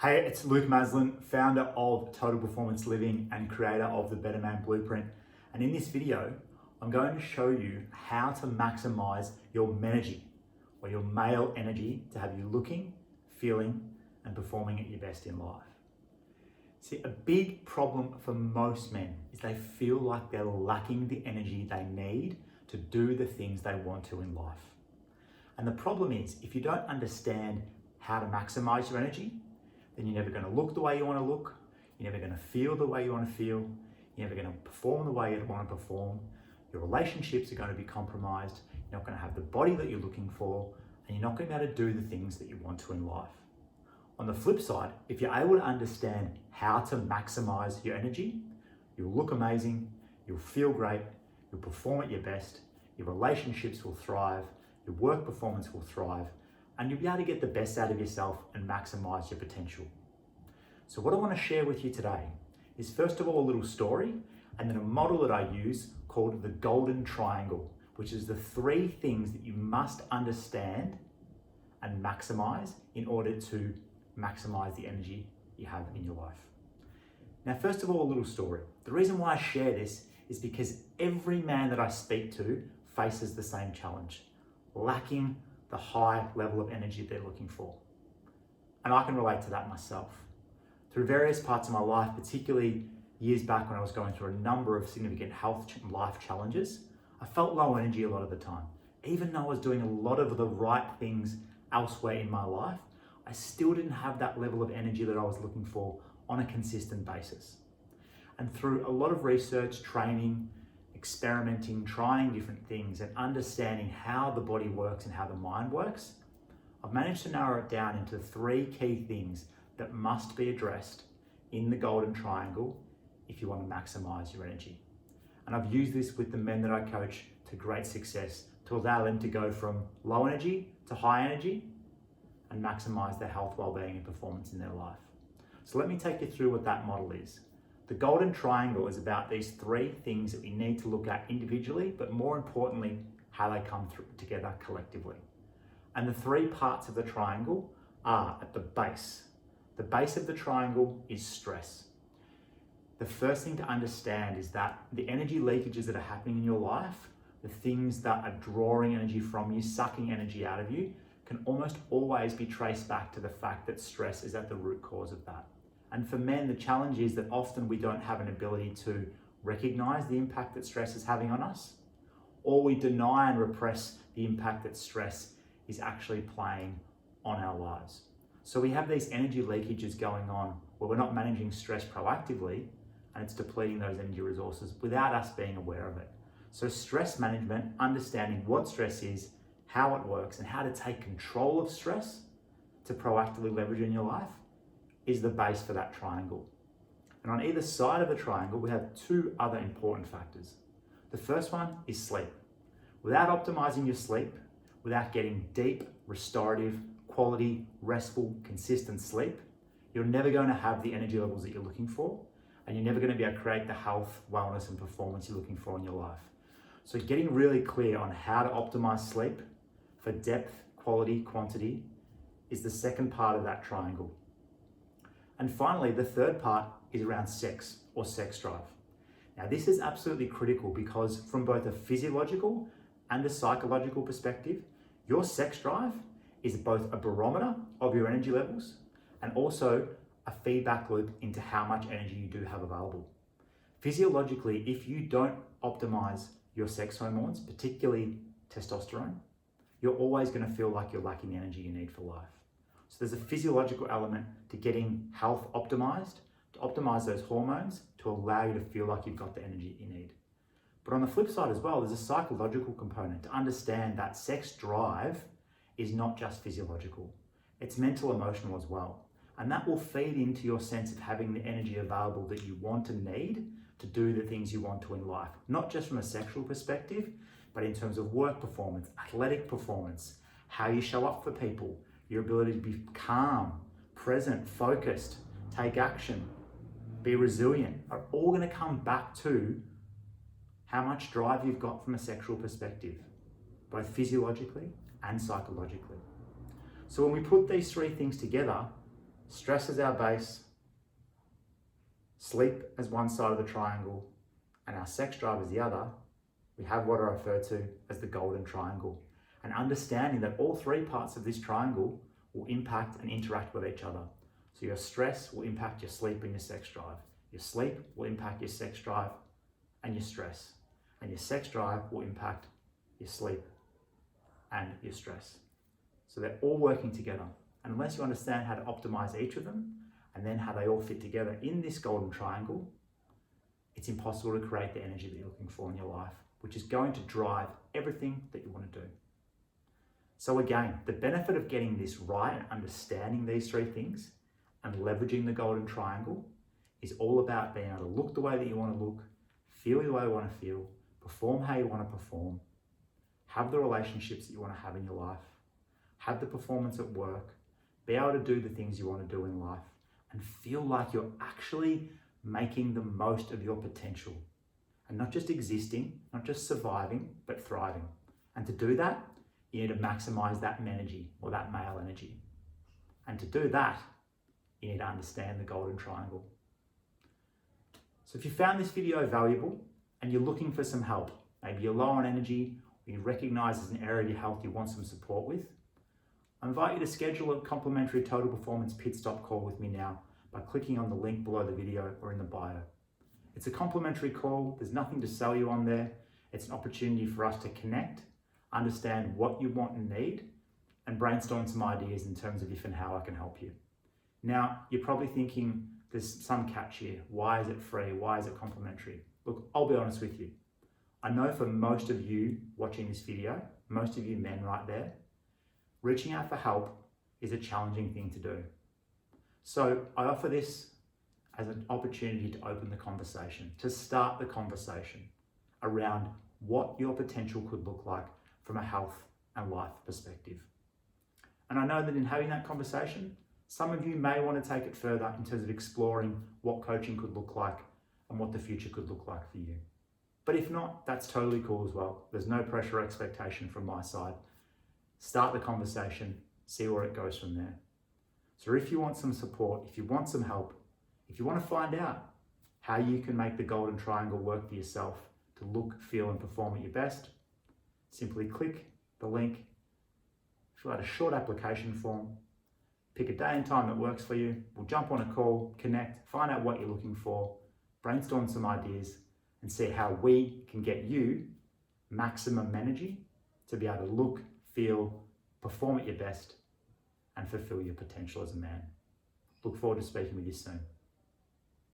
Hey, it's Luke Maslin, founder of Total Performance Living and creator of the Better Man Blueprint. And in this video, I'm going to show you how to maximize your MENERGY, or your male energy, to have you looking, feeling, and performing at your best in life. See, a big problem for most men is they feel like they're lacking the energy they need to do the things they want to in life. And the problem is, if you don't understand how to maximize your energy, then you're never going to look the way you want to look, you're never going to feel the way you want to feel, you're never going to perform the way you want to perform, your relationships are going to be compromised, you're not going to have the body that you're looking for, and you're not going to be able to do the things that you want to in life. On the flip side, if you're able to understand how to maximize your energy, you'll look amazing, you'll feel great, you'll perform at your best, your relationships will thrive, your work performance will thrive, and you'll be able to get the best out of yourself and maximize your potential. So what I want to share with you today is, first of all, a little story, and then a model that I use called the golden triangle, which is the 3 things that you must understand and maximize in order to maximize the energy you have in your life. Now, first of all, a little story. The reason why I share this is because every man that I speak to faces the same challenge, lacking the high level of energy they're looking for. And I can relate to that myself. Through various parts of my life, particularly years back when I was going through a number of significant health and life challenges, I felt low energy a lot of the time. Even though I was doing a lot of the right things elsewhere in my life, I still didn't have that level of energy that I was looking for on a consistent basis. And through a lot of research, training, experimenting, trying different things, and understanding how the body works and how the mind works, I've managed to narrow it down into 3 key things that must be addressed in the golden triangle if you want to maximize your energy. And I've used this with the men that I coach to great success to allow them to go from low energy to high energy and maximize their health, well-being, and performance in their life. So let me take you through what that model is. The golden triangle is about these 3 things that we need to look at individually, but more importantly, how they come together collectively. And the 3 parts of the triangle are at the base. The base of the triangle is stress. The first thing to understand is that the energy leakages that are happening in your life, the things that are drawing energy from you, sucking energy out of you, can almost always be traced back to the fact that stress is at the root cause of that. And for men, the challenge is that often we don't have an ability to recognize the impact that stress is having on us, or we deny and repress the impact that stress is actually playing on our lives. So we have these energy leakages going on where we're not managing stress proactively, and it's depleting those energy resources without us being aware of it. So stress management, understanding what stress is, how it works, and how to take control of stress to proactively leverage in your life, is the base for that triangle. And on either side of the triangle, we have 2 other important factors. The first one is sleep. Without optimizing your sleep, without getting deep, restorative, quality, restful, consistent sleep, you're never going to have the energy levels that you're looking for, and you're never going to be able to create the health, wellness, and performance you're looking for in your life. So getting really clear on how to optimize sleep for depth, quality, quantity is the second part of that triangle. And finally, the third part is around sex, or sex drive. Now, this is absolutely critical because from both a physiological and a psychological perspective, your sex drive is both a barometer of your energy levels and also a feedback loop into how much energy you do have available. Physiologically, if you don't optimize your sex hormones, particularly testosterone, you're always going to feel like you're lacking the energy you need for life. So there's a physiological element to getting health optimized, to optimize those hormones to allow you to feel like you've got the energy you need. But on the flip side as well, there's a psychological component to understand that sex drive is not just physiological. It's mental, emotional as well. And that will feed into your sense of having the energy available that you want and need to do the things you want to in life. Not just from a sexual perspective, but in terms of work performance, athletic performance, how you show up for people, your ability to be calm, present, focused, take action, be resilient, are all going to come back to how much drive you've got from a sexual perspective, both physiologically and psychologically. So when we put these 3 things together, stress as our base, sleep as one side of the triangle, and our sex drive as the other, we have what I refer to as the golden triangle. And understanding that all three parts of this triangle will impact and interact with each other. So your stress will impact your sleep and your sex drive. Your sleep will impact your sex drive and your stress. And your sex drive will impact your sleep and your stress. So they're all working together. And unless you understand how to optimize each of them and then how they all fit together in this golden triangle, it's impossible to create the energy that you're looking for in your life, which is going to drive everything that you want to do. So again, the benefit of getting this right and understanding these three things and leveraging the golden triangle is all about being able to look the way that you want to look, feel the way you want to feel, perform how you want to perform, have the relationships that you want to have in your life, have the performance at work, be able to do the things you want to do in life, and feel like you're actually making the most of your potential. And not just existing, not just surviving, but thriving. And to do that, you need to maximize that MENERGY, or that male energy. And to do that, you need to understand the golden triangle. So if you found this video valuable and you're looking for some help, maybe you're low on energy, or you recognize there's an area of your health you want some support with, I invite you to schedule a complimentary Total Performance Pit Stop call with me now by clicking on the link below the video or in the bio. It's a complimentary call, there's nothing to sell you on there. It's an opportunity for us to connect, understand what you want and need, and brainstorm some ideas in terms of if and how I can help you. Now, you're probably thinking, there's some catch here. Why is it free? Why is it complimentary? Look, I'll be honest with you. I know for most of you watching this video, most of you men right there, reaching out for help is a challenging thing to do. So I offer this as an opportunity to open the conversation, to start the conversation around what your potential could look like from a health and life perspective. And I know that in having that conversation, some of you may want to take it further in terms of exploring what coaching could look like and what the future could look like for you. But if not, that's totally cool as well. There's no pressure or expectation from my side. Start the conversation, see where it goes from there. So if you want some support, if you want some help, if you want to find out how you can make the golden triangle work for yourself to look, feel, and perform at your best, simply click the link, fill out a short application form, pick a day and time that works for you. We'll jump on a call, connect, find out what you're looking for, brainstorm some ideas, and see how we can get you maximum MENERGY to be able to look, feel, perform at your best, and fulfill your potential as a man. Look forward to speaking with you soon.